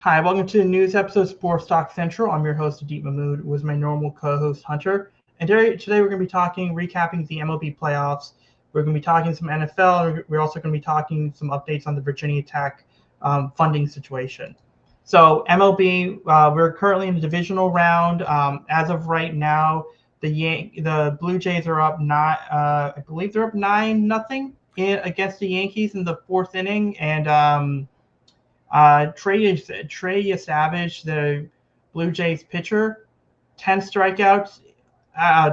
Hi, welcome to the news episode of Sports Talk Central. I'm your host, Adeep Mahmood, with my normal co-host, Hunter. And today we're going to be recapping the MLB playoffs. We're going to be talking some NFL. We're also going to be talking some updates on the Virginia Tech funding situation. So MLB, we're currently in the divisional round. As of right now, the Blue Jays are up I believe they're up 9-0 against the Yankees in the fourth inning, and Trey Savage, the Blue Jays pitcher, 10 strikeouts,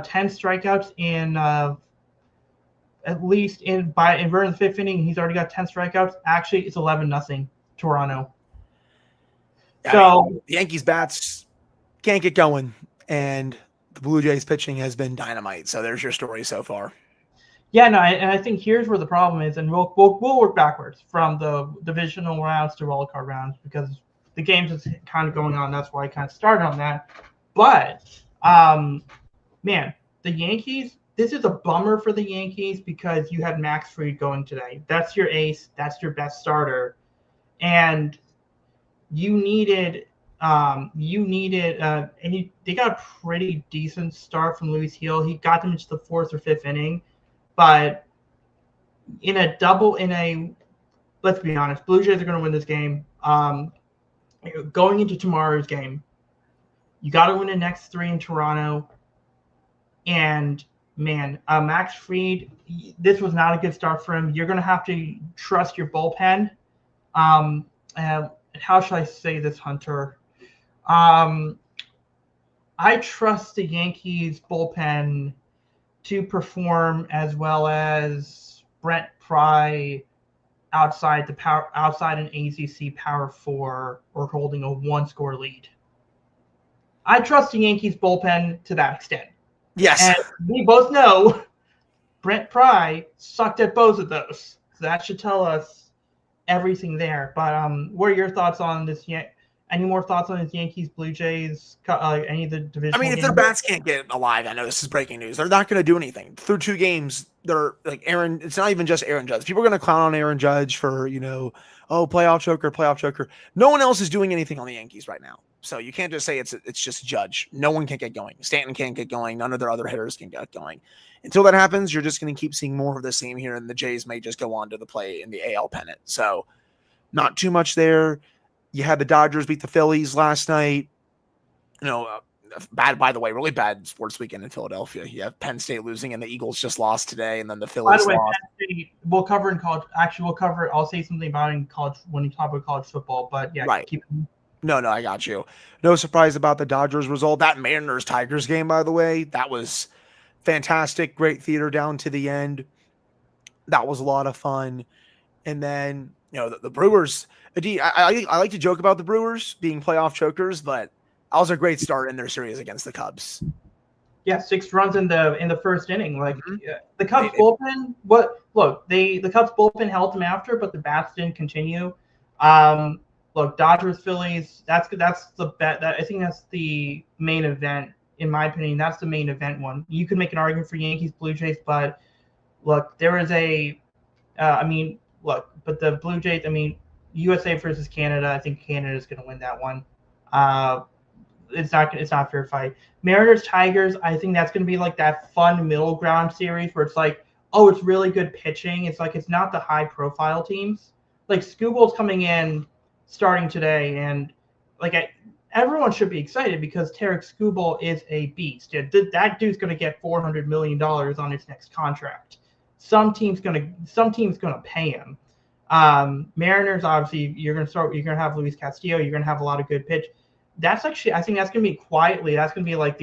10 strikeouts in at least in the fifth inning. He's already got 10 strikeouts. Actually, it's 11-0 Toronto. The Yankees bats can't get going, and the Blue Jays pitching has been dynamite. So there's your story so far. Yeah, no, and I think here's where the problem is, and we'll work backwards from the divisional rounds to wild card rounds because the games is kind of going on. That's why I kind of started on that. But man, the Yankees. This is a bummer for the Yankees because you had Max Fried going today. That's your ace. That's your best starter, and they got a pretty decent start from Luis Hill. He got them into the fourth or fifth inning. But let's be honest, Blue Jays are going to win this game. Going into tomorrow's game, you got to win the next three in Toronto. And man, Max Fried, this was not a good start for him. You're going to have to trust your bullpen. How should I say this, Hunter? I trust the Yankees bullpen to perform as well as Brent Pry outside an ACC Power 4 or holding a one-score lead. I trust the Yankees bullpen to that extent. Yes. And we both know Brent Pry sucked at both of those. So that should tell us everything there. But what are your thoughts on this? Any more thoughts on his Yankees, Blue Jays, any of the divisional games? If their bats can't get alive, I know this is breaking news. They're not going to do anything. Through two games, they're like Aaron. It's not even just Aaron Judge. People are going to clown on Aaron Judge for, playoff choker. No one else is doing anything on the Yankees right now. So you can't just say it's just Judge. No one can get going. Stanton can't get going. None of their other hitters can get going. Until that happens, you're just going to keep seeing more of the same here, and the Jays may just go on to the play in the AL pennant. So not too much there. You had the Dodgers beat the Phillies last night. Bad, by the way, really bad sports weekend in Philadelphia. You have Penn State losing, and the Eagles just lost today, and then the Phillies lost. Penn State, we'll cover in college. Actually, we'll cover. I'll say something about it in college when you talk about college football. But yeah, right. No, I got you. No surprise about the Dodgers result. That Mariners-Tigers game, by the way, that was fantastic. Great theater down to the end. That was a lot of fun. And then, the Brewers. I like to joke about the Brewers being playoff chokers, but that was a great start in their series against the Cubs. Yeah, 6 runs in the first inning. The Cubs bullpen. The Cubs bullpen held them after, but the bats didn't continue. Dodgers, Phillies. That's the bet. I think that's the main event, in my opinion. That's the main event one. You could make an argument for Yankees, Blue Jays, but there is but the Blue Jays. USA versus Canada. I think Canada is going to win that one. It's not a fair fight. Mariners, Tigers. I think that's going to be like that fun middle ground series where it's like, oh, it's really good pitching. It's like it's not the high profile teams. Like Skubal's coming in starting today, and everyone should be excited because Tarek Skubal is a beast. That dude's going to get $400 million on his next contract. Some team's going to pay him. Mariners, obviously, you're going to have Luis Castillo. You're going to have a lot of good pitch. I think that's going to be quietly. That's going to be like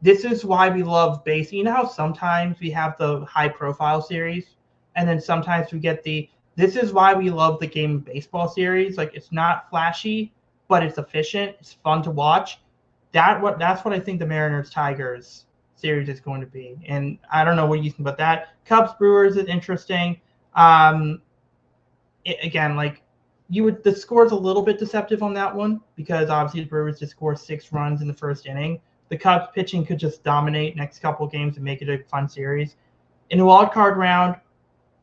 this is why we love base. You know how sometimes we have the high profile series, and then sometimes we get this is why we love the game of baseball series. Like, it's not flashy, but it's efficient. It's fun to watch. That's what I think the Mariners Tigers series is going to be. And I don't know what you think about that. Cubs Brewers is interesting. The score's a little bit deceptive on that one because obviously the Brewers just scored 6 runs in the first inning. The Cubs pitching could just dominate next couple of games and make it a fun series. In the wild card round,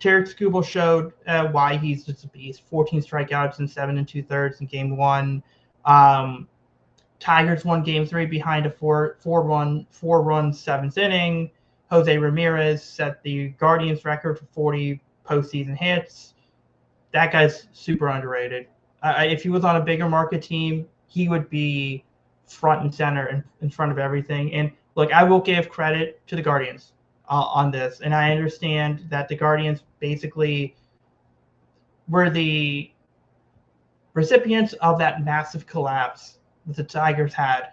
Tarek Skubal showed why he's just a beast. 14 strikeouts and 7 2/3 in game one. Tigers won game three behind a four-run seventh inning. Jose Ramirez set the Guardians record for 40 postseason hits. That guy's super underrated. If he was on a bigger market team, he would be front and center in front of everything. And look, I will give credit to the Guardians on this. And I understand that the Guardians basically were the recipients of that massive collapse that the Tigers had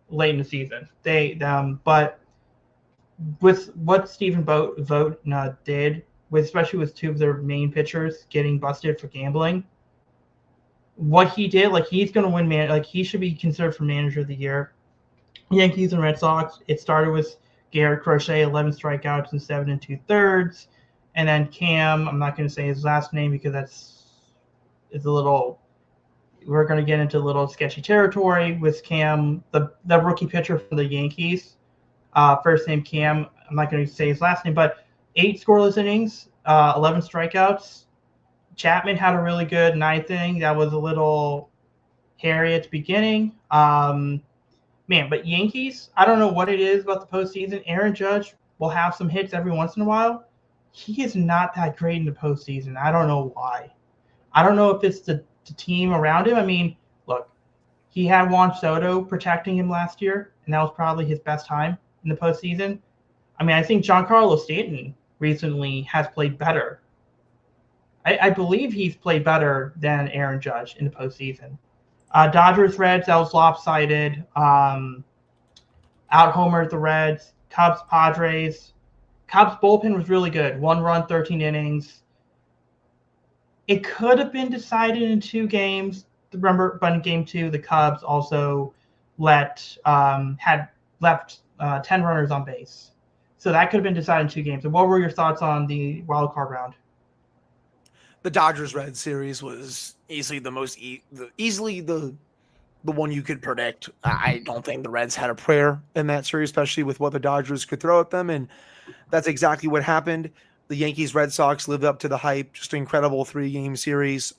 late in the season. But with what Stephen Vogt did, especially with two of their main pitchers getting busted for gambling, what he did, like he's going to win, like he should be considered for manager of the year. Yankees and Red Sox, it started with Garrett Crochet, 11 strikeouts and 7 2/3. And then Cam, I'm not going to say his last name because it's a little, we're going to get into a little sketchy territory with Cam, the rookie pitcher for the Yankees. First name Cam, I'm not going to say his last name, but 8 scoreless innings, 11 strikeouts. Chapman had a really good ninth inning. That was a little hairy at the beginning. But Yankees, I don't know what it is about the postseason. Aaron Judge will have some hits every once in a while. He is not that great in the postseason. I don't know why. I don't know if it's the team around him. I mean, look, he had Juan Soto protecting him last year, and that was probably his best time in the postseason. I mean, I think Giancarlo Stanton recently has played better. I believe he's played better than Aaron Judge in the postseason. Dodgers, Reds, that was lopsided. Out homered the Reds. Cubs, Padres. Cubs bullpen was really good. 1 run, 13 innings. It could have been decided in 2 games. Remember, but in game 2, the Cubs also had left 10 runners on base. So that could have been decided in 2 games. And what were your thoughts on the wild card round? The Dodgers-Reds series was easily the one you could predict. I don't think the Reds had a prayer in that series, especially with what the Dodgers could throw at them, and that's exactly what happened. The Yankees-Red Sox lived up to the hype. Just an incredible 3-game series.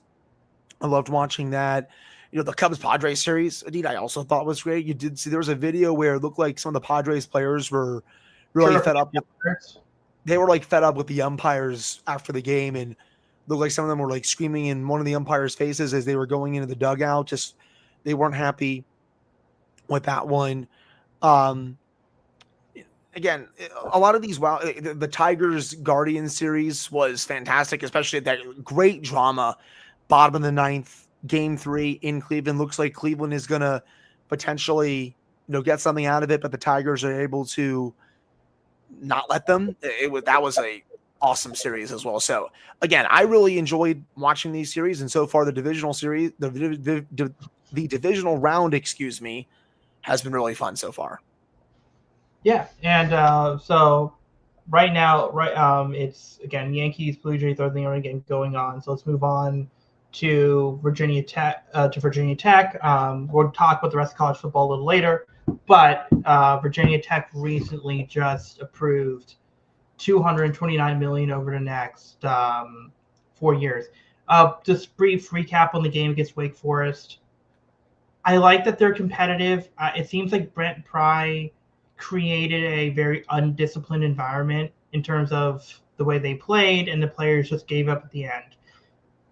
I loved watching that. The Cubs-Padres series, indeed, I also thought was great. You did see there was a video where it looked like some of the Padres players were really fed up. They were like fed up with the umpires after the game, and looked like some of them were like screaming in one of the umpires' faces as they were going into the dugout. Just they weren't happy with that one. Again, a lot of these the Tigers Guardians series was fantastic, especially that great drama. Bottom of the 9th, game 3 in Cleveland. Looks like Cleveland is going to potentially get something out of it, but the Tigers are able to not let them. That was a awesome series as well. So again, I really enjoyed watching these series, and so far the divisional series, the divisional round, has been really fun so far. Yeah, and so right now, it's again Yankees, Blue Jays, third game going on. So let's move on to Virginia Tech. We'll talk about the rest of college football a little later, but Virginia Tech recently just approved $229 million over the next 4 years. Just brief recap on the game against Wake Forest. I like that they're competitive. It seems like Brent Pry created a very undisciplined environment in terms of the way they played, and the players just gave up at the end.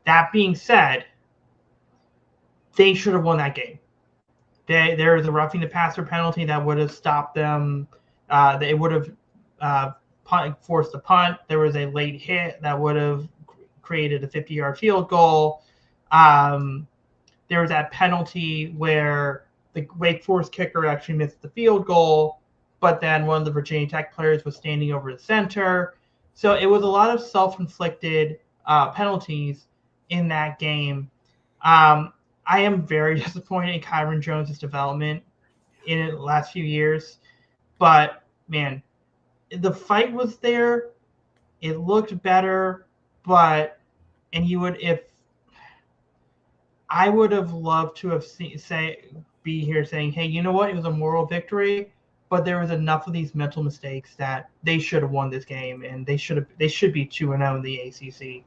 That being said, they should have won that game. There was a roughing the passer penalty that would have stopped them. They would have forced a punt. There was a late hit that would have created a 50-yard field goal. There was that penalty where the Wake Forest kicker actually missed the field goal, but then one of the Virginia Tech players was standing over the center. So it was a lot of self-inflicted penalties in that game. I am very disappointed in Kyron Jones' development in the last few years. But, man, the fight was there. It looked better. I would have loved to have be here saying, hey, you know what? It was a moral victory. but there was enough of these mental mistakes that they should have won this game, and they should be 2-0 in the ACC.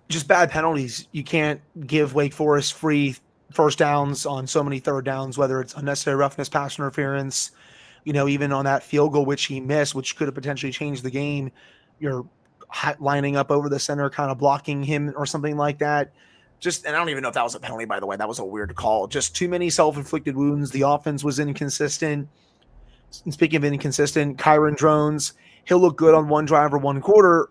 Just bad penalties. You can't give Wake Forest free first downs on so many third downs, whether it's unnecessary roughness, pass interference, even on that field goal, which he missed, which could have potentially changed the game. You're lining up over the center, kind of blocking him or something like that. And I don't even know if that was a penalty, by the way. That was a weird call. Just too many self-inflicted wounds. The offense was inconsistent. And speaking of inconsistent, Kyron Drones, he'll look good on one drive or one quarter,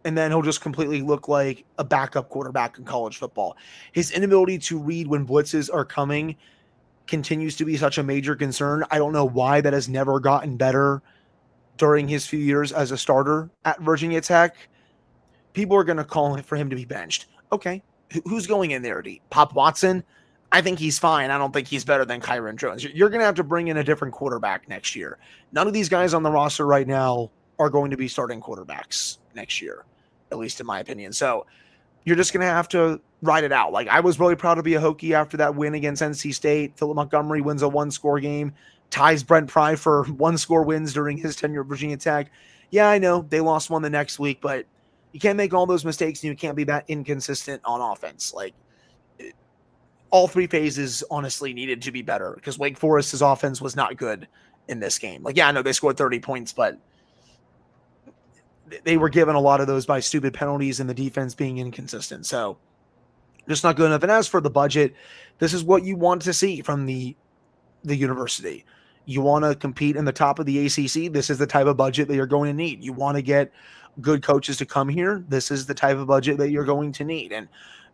and then he'll just completely look like a backup quarterback in college football. His inability to read when blitzes are coming continues to be such a major concern. I don't know why that has never gotten better during his few years as a starter at Virginia Tech. People are going to call for him to be benched. Okay, who's going in there? Pop Watson? I think he's fine. I don't think he's better than Kyron Jones. You're going to have to bring in a different quarterback next year. None of these guys on the roster right now are going to be starting quarterbacks next year, at least in my opinion. So you're just going to have to ride it out. Like, I was really proud to be a Hokie after that win against NC State. Philip Montgomery wins a one-score game, ties Brent Pry for one-score wins during his tenure at Virginia Tech. Yeah, I know they lost one the next week, but you can't make all those mistakes and you can't be that inconsistent on offense. Like, all three phases honestly needed to be better because Wake Forest's offense was not good in this game. Like, yeah, I know they scored 30 points, but they were given a lot of those by stupid penalties and the defense being inconsistent. So just not good enough. And as for the budget, this is what you want to see from the university. You want to compete in the top of the ACC. This is the type of budget that you're going to need. You want to get good coaches to come here. This is the type of budget that you're going to need. And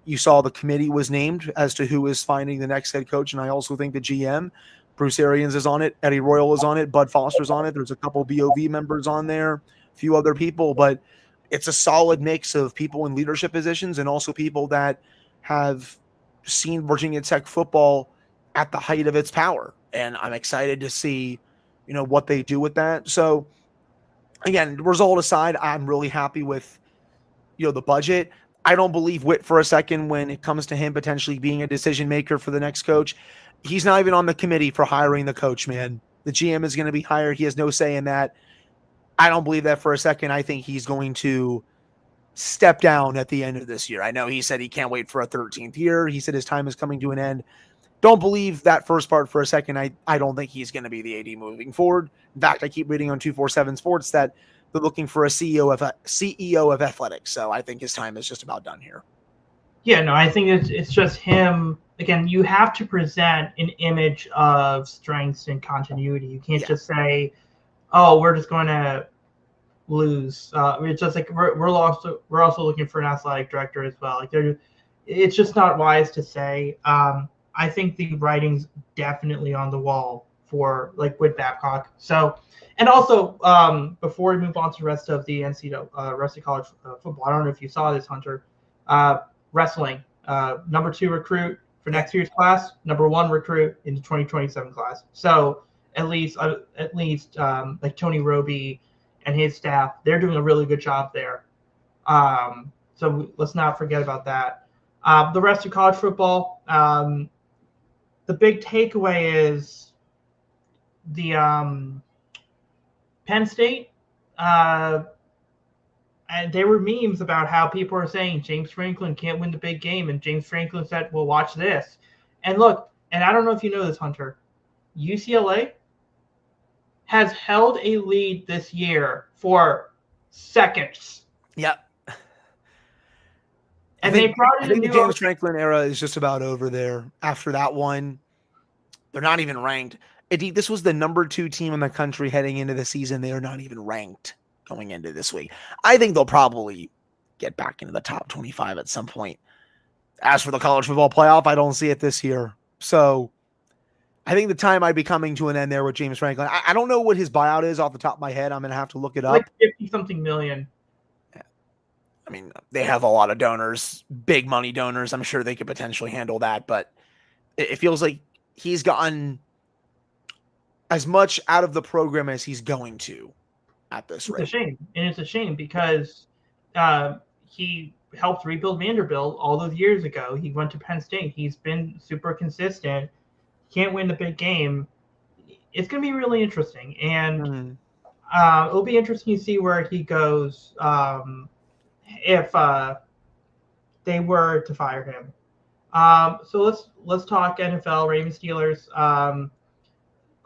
you saw the committee was named as to who is finding the next head coach. And I also think the GM, Bruce Arians, is on it. Eddie Royal is on it. Bud Foster's on it. There's a couple BOV members on there, a few other people, but it's a solid mix of people in leadership positions and also people that have seen Virginia Tech football at the height of its power. And I'm excited to see, what they do with that. So again, result aside, I'm really happy with, the budget. I don't believe Witt for a second when it comes to him potentially being a decision maker for the next coach. He's not even on the committee for hiring the coach, man. The GM is going to be hired. He has no say in that. I don't believe that for a second. I think he's going to step down at the end of this year. I know he said he can't wait for a 13th year. He said his time is coming to an end. Don't believe that first part for a second. I don't think he's going to be the AD moving forward. In fact, I keep reading on 247 Sports that they're looking for a CEO of athletics. So I think his time is just about done here. Yeah, no, I think it's just him. Again, you have to present an image of strengths and continuity. You can't just say, "Oh, we're just going to lose." It's just like we're also looking for an athletic director as well. Like, it's just not wise to say. I think the writing's definitely on the wall for with Babcock. So, and also before we move on to the rest of the NCAA, rest of college football, I don't know if you saw this, Hunter. Wrestling, number 2 recruit for next year's class, number 1 recruit in the 2027 class. So at least like Tony Roby and his staff, they're doing a really good job there. So let's not forget about that. The rest of college football, the big takeaway is the Penn State. And there were memes about how people are saying James Franklin can't win the big game. And James Franklin said, well, watch this. And look, and I don't know if you know this, Hunter, UCLA has held a lead this year for seconds. Yep. And they brought in the James Franklin era is just about over there. After that one, they're not even ranked. This was the number 2 team in the country heading into the season. They are not even ranked going into this week. I think they'll probably get back into the top 25 at some point. As for the college football playoff, I don't see it this year. So I think the time might be coming to an end there with James Franklin. I don't know what his buyout is off the top of my head. I'm going to have to look it up. Like 50-something million. Yeah. I mean, they have a lot of donors, big money donors. I'm sure they could potentially handle that, but it feels like he's gotten as much out of the program as he's going to at this rate. It's a shame. And it's a shame because he helped rebuild Vanderbilt all those years ago. He went to Penn State. He's been super consistent. Can't win the big game. it's going to be really interesting. And Mhm. it'll be interesting to see where he goes if they were to fire him. So let's talk NFL Ravens Steelers.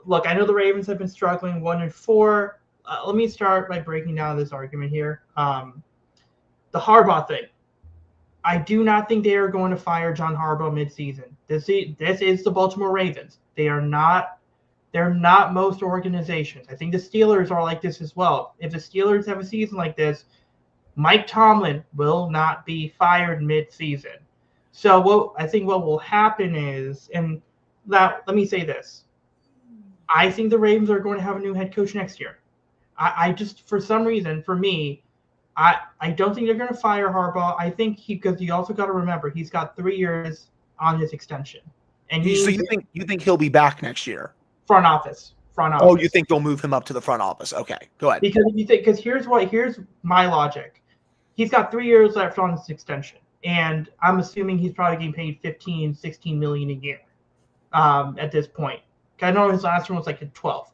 Look, I know the Ravens have been struggling 1-4. Let me start by breaking down this argument here. The Harbaugh thing. I do not think they are going to fire John Harbaugh midseason. This is the Baltimore Ravens. They're not most organizations. I think the Steelers are like this as well. If the Steelers have a season like this, Mike Tomlin will not be fired midseason. So what will happen is, and let me say this. I think the Ravens are going to have a new head coach next year. I just, for some reason, for me, I don't think they're going to fire Harbaugh. I think because you also got to remember he's got 3 years on his extension, and So he's you think he'll be back next year? front office. Oh, you think they'll move him up to the front office? Okay, go ahead. Because here's my logic. He's got 3 years left on his extension, and I'm assuming he's probably getting paid 15, 16 million a year at this point. I know his last one was like 12.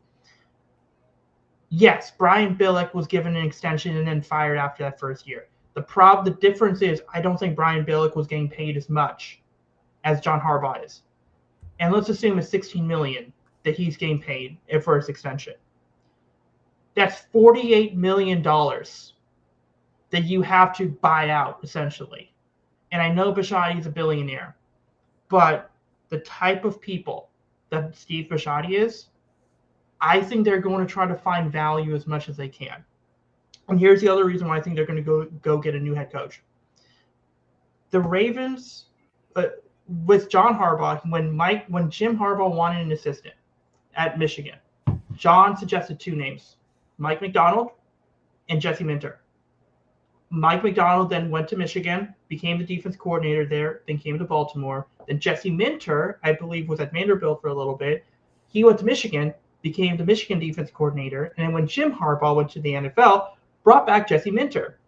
Yes, Brian Billick was given an extension and then fired after that first year. The difference is I don't think Brian Billick was getting paid as much as John Harbaugh is. And let's assume it's 16 million that he's getting paid for his extension. That's $48 million that you have to buy out, essentially. And I know Bisciotti is a billionaire, but the type of people that Steve Bisciotti is, I think they're going to try to find value as much as they can. And here's the other reason why I think they're going to go get a new head coach. The Ravens, with John Harbaugh, when Jim Harbaugh wanted an assistant at Michigan, John suggested 2 names, Mike McDonald and Jesse Minter. Mike McDonald then went to Michigan, became the defense coordinator there, then came to Baltimore. Then Jesse Minter, I believe, was at Vanderbilt for a little bit. He went to Michigan, became the Michigan defense coordinator. And then when Jim Harbaugh went to the NFL, brought back Jesse Minter.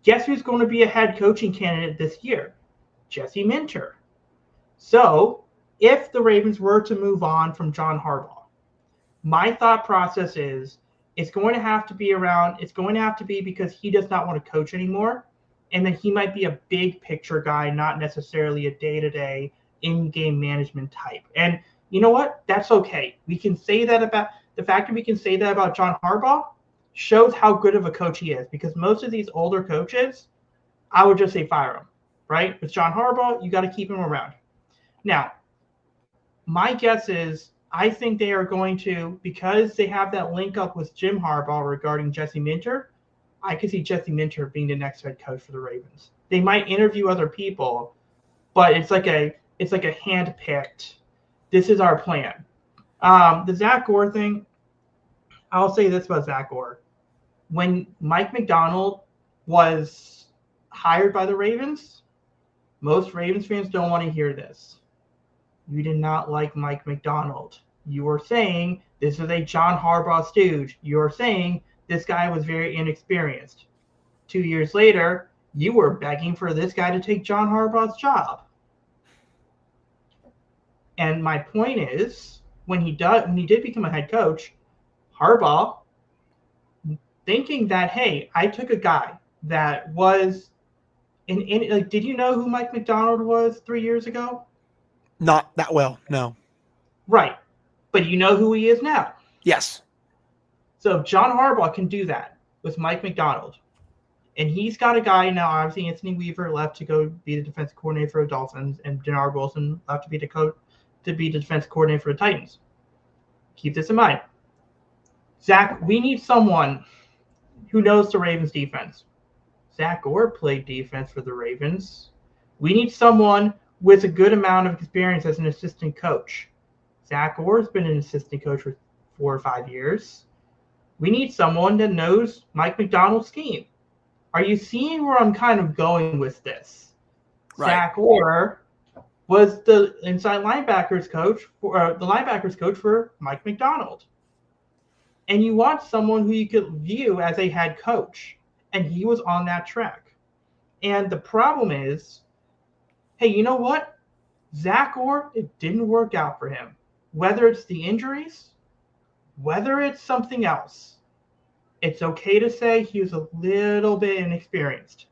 Guess who's going to be a head coaching candidate this year? Jesse Minter. So if the Ravens were to move on from John Harbaugh, my thought process is it's going to have to be because he does not want to coach anymore. And then he might be a big picture guy, not necessarily a day-to-day in-game management type. And you know what? That's okay. We can say that about the fact that we can say that about John Harbaugh shows how good of a coach he is, because most of these older coaches, I would just say fire him, right? With John Harbaugh, you got to keep him around. Now, my guess is I think they are going to, because they have that link up with Jim Harbaugh regarding Jesse Minter, I could see Jesse Minter being the next head coach for the Ravens. They might interview other people, but it's like a hand-picked, this is our plan. The Zach Gore thing, I'll say this about Zach Gore. When Mike McDonald was hired by the Ravens, most Ravens fans don't want to hear this. You did not like Mike McDonald. You were saying this is a John Harbaugh stooge. You were saying this guy was very inexperienced. 2 years later, you were begging for this guy to take John Harbaugh's job. And my point is, when he did become a head coach, Harbaugh, thinking that, hey, I took a guy that was did you know who Mike McDonald was 3 years ago? Not that well, no. Right. But you know who he is now. Yes. So John Harbaugh can do that with Mike McDonald. And he's got a guy now, obviously Anthony Weaver left to go be the defense coordinator for the Dolphins, and Denard Wilson left to be the defense coordinator for the Titans. Keep this in mind. Zach, we need someone who knows the Ravens defense. Zach Gore played defense for the Ravens. We need someone with a good amount of experience as an assistant coach. Zach Gore's been an assistant coach for 4 or 5 years. We need someone that knows Mike McDonald's scheme. Are you seeing where I'm kind of going with this? Right. Zach Gore was the inside linebackers coach for Mike McDonald. And you want someone who you could view as a head coach. And he was on that track. And the problem is, hey, you know what? Zach Gore, it didn't work out for him. Whether it's the injuries, Whether it's something else, it's okay to say he was a little bit inexperienced.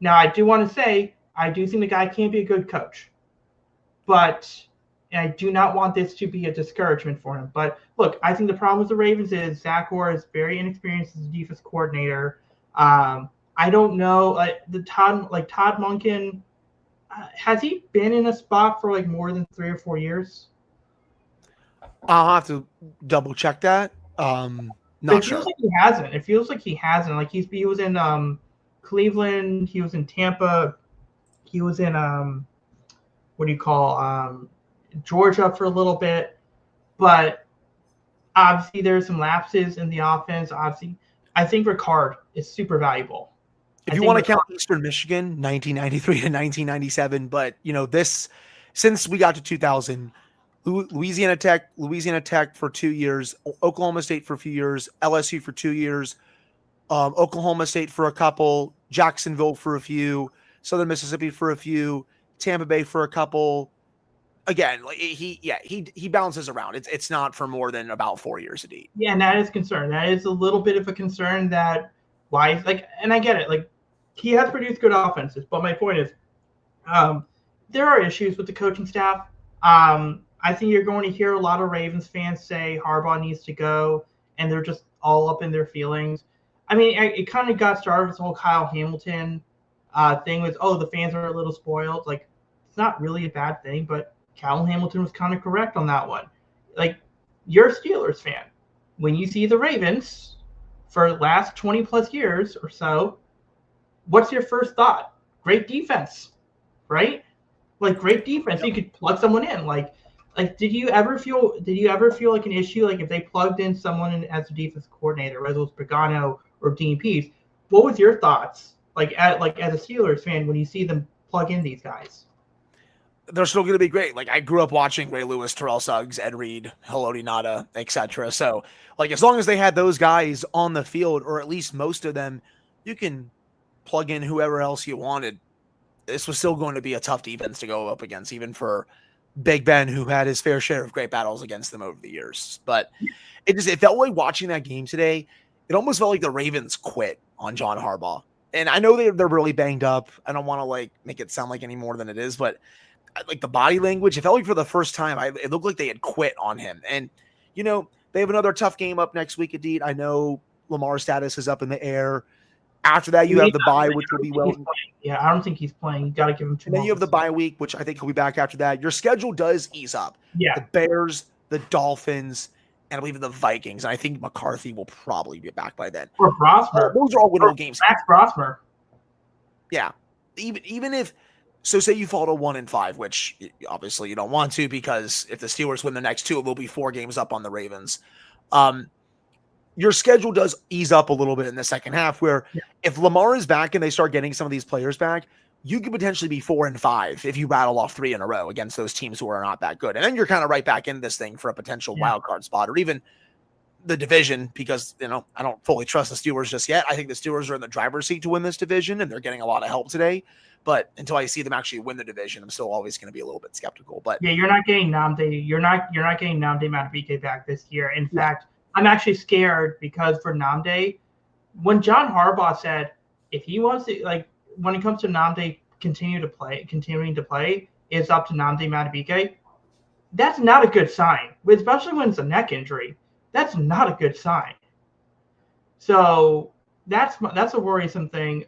Now, I do want to say, I do think the guy can be a good coach, but I do not want this to be a discouragement for him. But look, I think the problem with the Ravens is Zach Orr is very inexperienced as a defense coordinator. I don't know, Todd Monken, has he been in a spot for like more than 3 or 4 years? I'll have to double check that. Not sure. Feels like he hasn't. It feels like he hasn't. Like he was in Cleveland, he was in Tampa, he was in Georgia for a little bit, but obviously there's some lapses in the offense. Obviously, I think Ricard is super valuable. If you want to count Eastern Michigan, 1993 to 1997, but since we got to 2000, Louisiana Tech for 2 years, Oklahoma State for a few years, LSU for 2 years, Oklahoma State for a couple, Jacksonville for a few, Southern Mississippi for a few, Tampa Bay for a couple. Again, he bounces around. It's not for more than about 4 years a deep. Yeah, and that is concern. That is a little bit of a concern and I get it. Like, he has produced good offenses, but my point is, there are issues with the coaching staff. I think you're going to hear a lot of Ravens fans say Harbaugh needs to go, and they're just all up in their feelings. I mean, it kind of got started with this whole Kyle Hamilton thing with, the fans are a little spoiled. Like, it's not really a bad thing, but Kyle Hamilton was kind of correct on that one. Like, you're a Steelers fan. When you see the Ravens for the last 20-plus years or so, what's your first thought? Great defense, right? Like, great defense. You could plug someone in. Like, did you ever feel like an issue, like if they plugged in someone in as a defense coordinator, whether it was Pagano or Dean Pease? What was your thoughts, as a Steelers fan, when you see them plug in these guys? They're still going to be great. Like, I grew up watching Ray Lewis, Terrell Suggs, Ed Reed, Haloti Ngata, etc. So, like, as long as they had those guys on the field, or at least most of them, you can plug in whoever else you wanted. This was still going to be a tough defense to go up against, even for Big Ben, who had his fair share of great battles against them over the years. But it felt like watching that game today, it almost felt like the Ravens quit on John Harbaugh. And I know they're really banged up. I don't want to make it sound like any more than it is, but like the body language, it felt like for the first time, it looked like they had quit on him. And, they have another tough game up next week, Indeed. I know Lamar's status is up in the air. After that, you have the bye, which will be well. Yeah, I don't think he's playing. You got to give him 2 And then you have the bye week, which I think he'll be back after that. Your schedule does ease up. Yeah. The Bears, the Dolphins, and I believe the Vikings. And I think McCarthy will probably be back by then. Or Brosmer. Those are all winnable games. Max Brosmer. Yeah. Even if, so say you fall to 1-5, which obviously you don't want to, because if the Steelers win the next 2, it will be 4 games up on the Ravens. Your schedule does ease up a little bit in the second half, where if Lamar is back and they start getting some of these players back, you could potentially be 4-5 if you rattle off 3 in a row against those teams who are not that good. And then you're kind of right back in this thing for a potential wild card spot, or even the division, because, I don't fully trust the Steelers just yet. I think the Steelers are in the driver's seat to win this division, and they're getting a lot of help today. But until I see them actually win the division, I'm still always going to be a little bit skeptical. But yeah, you're not getting Nnamdi. You're not getting Nnamdi Madubuike back this year. In fact, I'm actually scared, because for Nnamdi, when John Harbaugh said if he wants to, when it comes to Nnamdi continuing to play, it's up to Nnamdi Madubuike. That's not a good sign, especially when it's a neck injury. That's not a good sign. So that's a worrisome thing.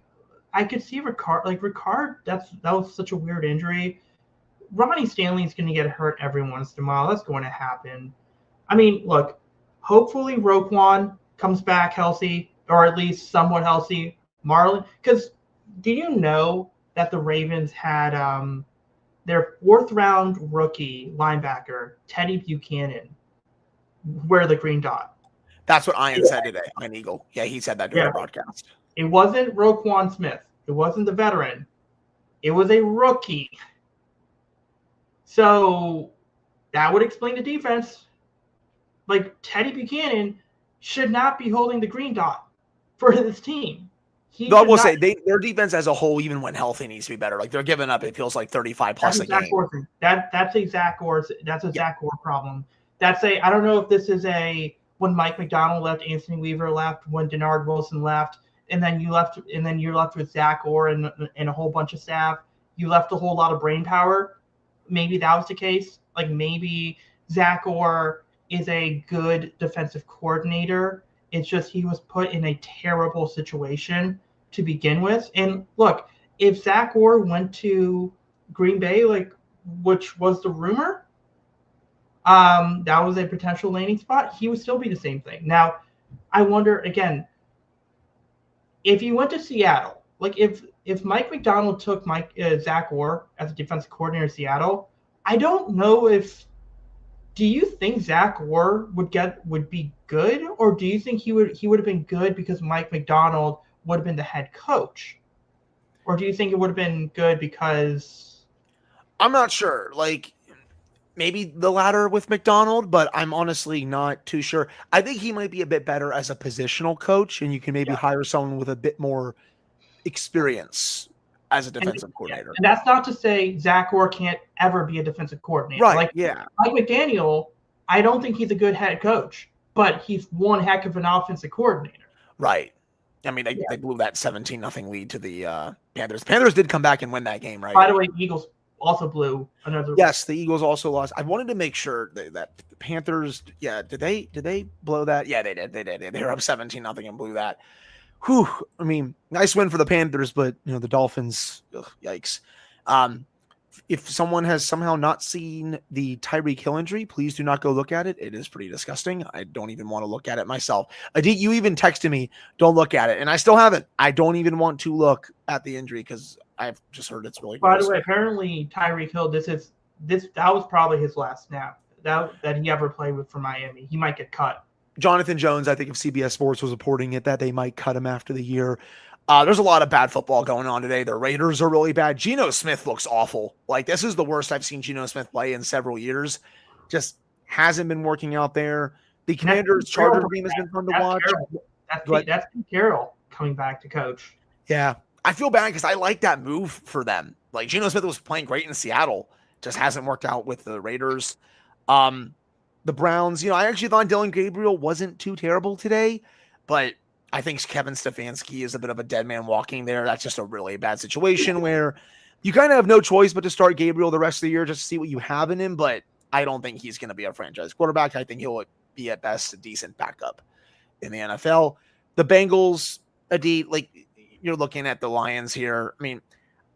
I could see Ricard. That was such a weird injury. Ronnie Stanley's going to get hurt every once in a while. That's going to happen. I mean, look. Hopefully Roquan comes back healthy, or at least somewhat healthy. Marlon, because do you know that the Ravens had their 4th-round rookie linebacker, Teddy Buchanan, wear the green dot? That's what Ian said today, Ian Eagle. Yeah, he said that during the broadcast. It wasn't Roquan Smith. It wasn't the veteran. It was a rookie. So that would explain the defense. Like, Teddy Buchanan should not be holding the green dot for this team. I will say their defense as a whole, even when healthy, needs to be better. Like, they're giving up, it feels like 35 plus a game. That's a Zach Orr problem. I don't know if this is when Mike McDonald left, Anthony Weaver left, when Denard Wilson left, and then you're left with Zach Orr and a whole bunch of staff. You left a whole lot of brain power. Maybe that was the case. Like maybe Zach Orr is a good defensive coordinator. It's just he was put in a terrible situation to begin with. And look, if Zach Orr went to Green Bay, which was the rumor, that was a potential landing spot, he would still be the same thing. Now, I wonder again, if you went to Seattle, if Mike McDonald took Zach Orr as a defensive coordinator in Seattle, I don't know if. Do you think Zach Orr would be good, or do you think he would have been good because Mike McDonald would have been the head coach, or do you think it would have been good because? I'm not sure. Maybe the latter with McDonald, but I'm honestly not too sure. I think he might be a bit better as a positional coach, and you can maybe hire someone with a bit more experience as a defensive coordinator. And that's not to say Zach Orr can't ever be a defensive coordinator. Right, Mike McDaniel, I don't think he's a good head coach, but he's one heck of an offensive coordinator. Right. I mean, they blew that 17-0 lead to the Panthers. Panthers did come back and win that game, right? By the way, Eagles also blew another. Yes, the Eagles also lost. I wanted to make sure that the Panthers, did they blow that? Yeah, they did. They were up 17-0 and blew that. Whew. I mean, nice win for the Panthers, but the Dolphins, yikes. If someone has somehow not seen the Tyreek Hill injury, please do not go look at it. It is pretty disgusting. I don't even want to look at it myself. Adit, you even texted me, don't look at it. And I still haven't. I don't even want to look at the injury because I've just heard it's really gross. By the way, apparently Tyreek Hill, that was probably his last snap that he ever played with for Miami. He might get cut. Jonathan Jones, I think of CBS Sports, was reporting it that they might cut him after the year. There's a lot of bad football going on today. The Raiders are really bad. Geno Smith looks awful. This is the worst I've seen Geno Smith play in several years. Just hasn't been working out there. The Commanders-Chargers game has been fun to watch. That's Pete Carroll coming back to coach. Yeah. I feel bad because I like that move for them. Geno Smith was playing great in Seattle. Just hasn't worked out with the Raiders. The Browns, I actually thought Dylan Gabriel wasn't too terrible today, but I think Kevin Stefanski is a bit of a dead man walking there. That's just a really bad situation where you kind of have no choice but to start Gabriel the rest of the year just to see what you have in him, but I don't think he's going to be a franchise quarterback. I think he'll be at best a decent backup in the NFL. The Bengals, Adit, you're looking at the Lions here. I mean,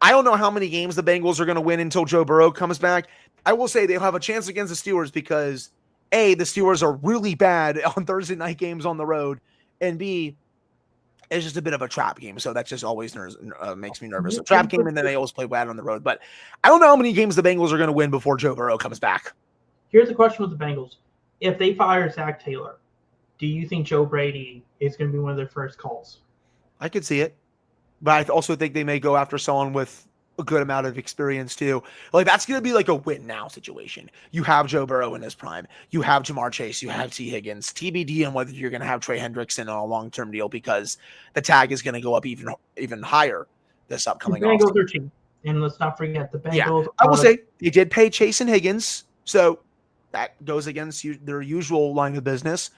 I don't know how many games the Bengals are going to win until Joe Burrow comes back. I will say they'll have a chance against the Steelers because A, the Steelers are really bad on Thursday night games on the road, and B, it's just a bit of a trap game. So that just always makes me nervous. A trap game, and then they always play bad on the road. But I don't know how many games the Bengals are going to win before Joe Burrow comes back. Here's the question with the Bengals. If they fire Zach Taylor, do you think Joe Brady is going to be one of their first calls? I could see it. But I also think they may go after someone with a good amount of experience too. That's going to be a win now situation. You have Joe Burrow in his prime. You have Jamar Chase. You have T. Higgins. TBD on whether you're going to have Trey Hendrickson on a long-term deal because the tag is going to go up even higher this upcoming offseason. The Bengals are cheap. And let's not forget the Bengals. Yeah. I will say they did pay Chase and Higgins, so that goes against their usual line of business.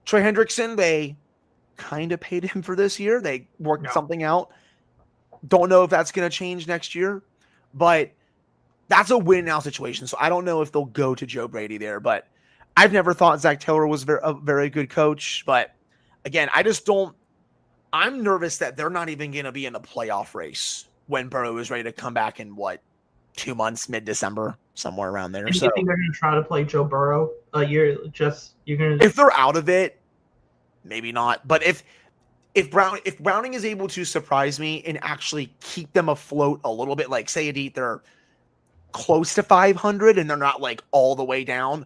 Trey Hendrickson, they kind of paid him for this year. They worked something out. Don't know if that's going to change next year, but that's a win now situation. So I don't know if they'll go to Joe Brady there, but I've never thought Zach Taylor was a very good coach. But again, I'm nervous that they're not even going to be in the playoff race when Burrow is ready to come back in 2 months, mid-December, somewhere around there. And you think they're going to try to play Joe Burrow? You're going to. If they're out of it, maybe not. But if Browning is able to surprise me and actually keep them afloat a little bit, say Adit, they're close to 500 and they're not all the way down,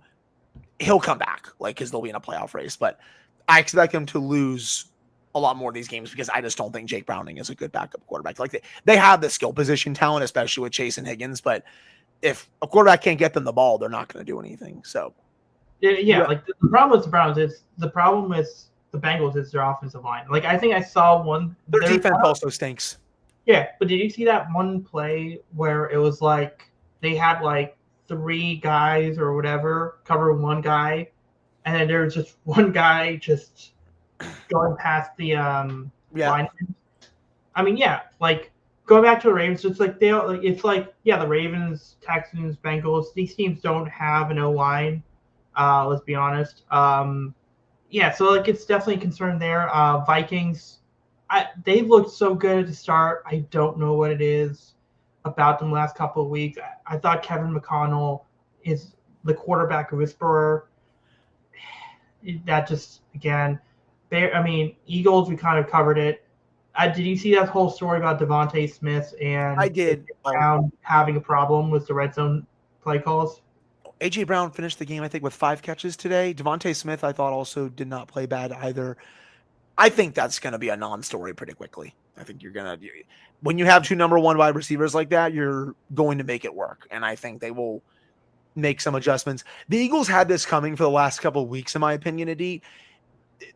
he'll come back because they'll be in a playoff race. But I expect them to lose a lot more of these games because I just don't think Jake Browning is a good backup quarterback. They have the skill position talent, especially with Chase and Higgins, but if a quarterback can't get them the ball, they're not going to do anything. So the problem with the Browns is the Bengals is their offensive line. I think I saw one. Their defense also stinks. Yeah, but did you see that one play where it was they had 3 guys or whatever cover one guy, and then there's just one guy just going past the line. I mean, yeah, like going back to the Ravens, it's like the Ravens, Texans, Bengals. These teams don't have an O line. Let's be honest. Yeah, so like it's definitely a concern there. Vikings, they've looked so good at the start. I don't know what it is about them the last couple of weeks. I thought Kevin McConnell is the quarterback whisperer. That just again, Eagles. We kind of covered it. Did you see that whole story about Devontae Smith and I did. Brown having a problem with the red zone play calls? A.J. Brown finished the game, I think, with 5 catches today. Devontae Smith, I thought, also did not play bad either. I think that's going to be a non-story pretty quickly. I think when you have 2 number 1 wide receivers like that, you're going to make it work. And I think they will make some adjustments. The Eagles had this coming for the last couple of weeks, in my opinion, Adi.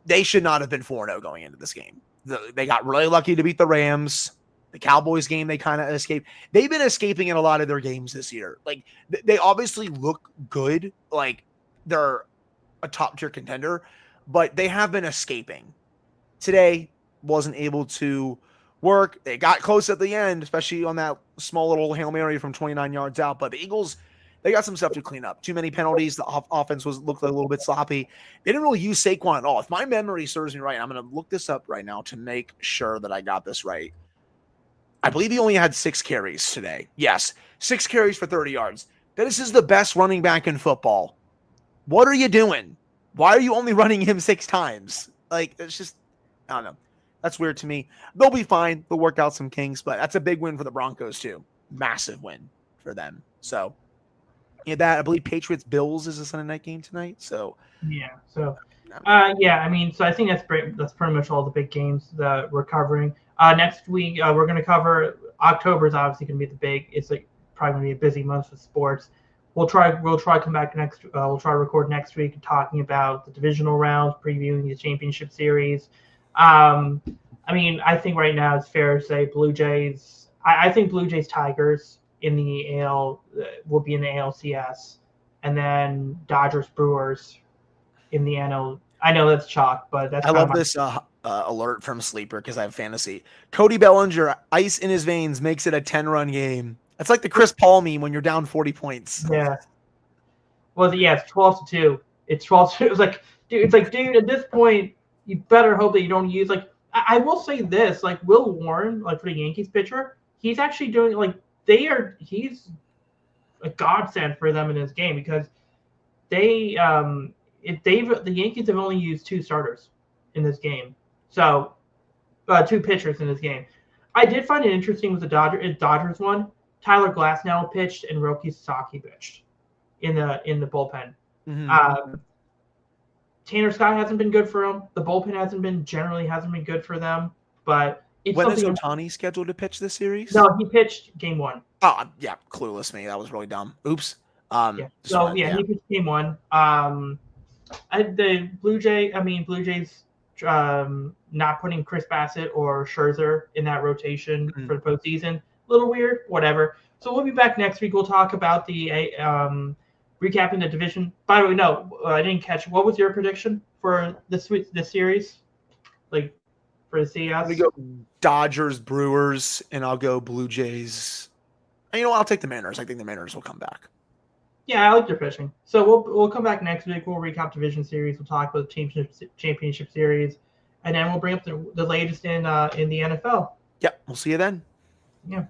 They should not have been 4-0 going into this game. They got really lucky to beat the Rams. The Cowboys game, they kind of escaped. They've been escaping in a lot of their games this year. Like, they obviously look good. Like, they're a top-tier contender, but they have been escaping. Today wasn't able to work. They got close at the end, especially on that small little Hail Mary from 29 yards out. But the Eagles, they got some stuff to clean up. Too many penalties. The offense looked a little bit sloppy. They didn't really use Saquon at all. If my memory serves me right, I'm going to look this up right now to make sure that I got this right. I believe he only had 6 carries today. Yes, 6 carries for 30 yards. This is the best running back in football. What are you doing? Why are you only running him 6 times? Like, it's just, I don't know. That's weird to me. They'll be fine. They'll work out some kinks, but that's a big win for the Broncos too. Massive win for them. So, I believe Patriots-Bills is a Sunday night game tonight. So, yeah. So, so I think that's pretty much all the big games that we're covering. Next week, we're going to cover October is obviously going to be the big. It's like probably going to be a busy month with sports. We'll try to come back next. We'll try to record next week talking about the divisional rounds, previewing the championship series. I think right now it's fair to say Blue Jays. I think Blue Jays Tigers in the AL will be in the ALCS, and then Dodgers Brewers in the NL. I know that's chalk, but that's. I love this alert from Sleeper because I have fantasy. Cody Bellinger, ice in his veins, makes it a 10-run game. It's like the Chris Paul meme when you're down 40 points. Yeah. Well, yeah, it's 12-2. It's 12-2. It's like, dude, at this point, you better hope that you don't use I will say this, Will Warren, for the Yankees pitcher, he's actually doing he's a godsend for them in this game because the Yankees have only used 2 starters in this game. So 2 pitchers in this game. I did find it interesting with the Dodgers one. Tyler Glasnow pitched and Roki Sasaki pitched in the bullpen. Mm-hmm. Tanner Scott hasn't been good for him. The bullpen hasn't been good for them. But when is Ohtani scheduled to pitch this series? No, he pitched game 1. Oh yeah, clueless me. That was really dumb. Oops. He pitched game 1. The Blue Jays not putting Chris Bassett or Scherzer in that rotation for the postseason. A little weird, whatever. So we'll be back next week. We'll talk about the recapping the division. By the way, no, I didn't catch. What was your prediction for this series? For the CS? I'm going to go Dodgers, Brewers, and I'll go Blue Jays. And I'll take the Mariners. I think the Mariners will come back. Yeah, I like your pitching. So we'll come back next week. We'll recap division series. We'll talk about the championship series, and then we'll bring up the latest in the NFL. Yep, we'll see you then. Yeah.